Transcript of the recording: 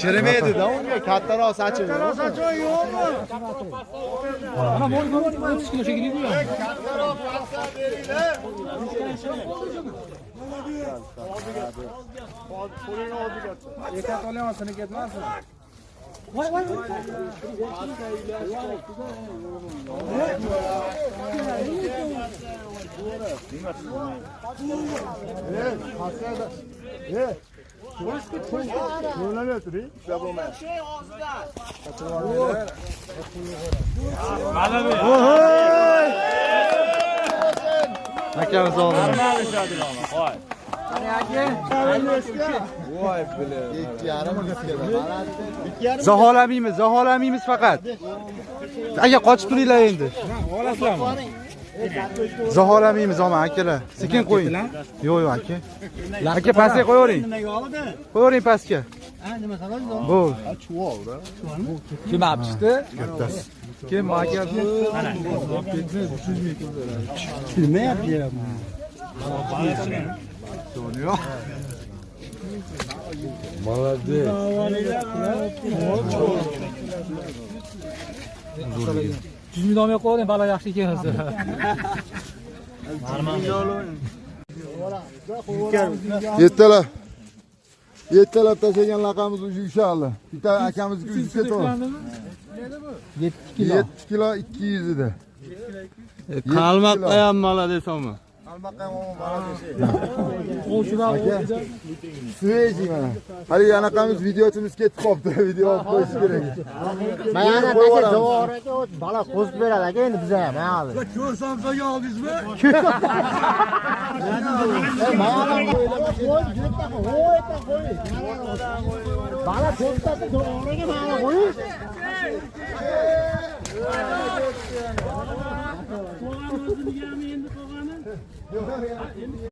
Chirimaydi-da unga kattaroq sachim. Kattaroq sachim yo'qmi? Ana mo'l 30 kilo shekilli bu ham. Kattaroq pasta beringlar. Qo'lingni oldiga. Ekat olyapsan, ketmasin. Voy. Akamiz oldin. Voy bilan. 2,5 zaholamiymiz faqat. Aka qochib turinglar endi. Olasizlarmi? Zaholamiymiz omon akalar. Sekin qo'ying. Yo'q aka. Aka pastga qo'yavering. Qo'yavering pastga. Nima sabab? Bo'l. Chuvolda. Kim apishdi? Kattasi. Kim aka? Mana. Bilmayapti. Молодец. Жүзмün olmay qo'ying, balo yaxshi ekan o'zi. Yetalab tashlagan laqamiz уже ushaldi. Bitta akamizga uzib ketaverdi. 7 kilo. 7 kilo 200 edi. Qalmoqqa ham молодец omon. Sveji mana. Hali anaqamiz videochimiz ketib qoldi. Video olib qo'yish kerak. Mana aka javoraga balo qo'zib beradi aka endi biz ham hali. Ko'rsam senga oldingizmi? Balo qo'zib javoraga mana qo'yish.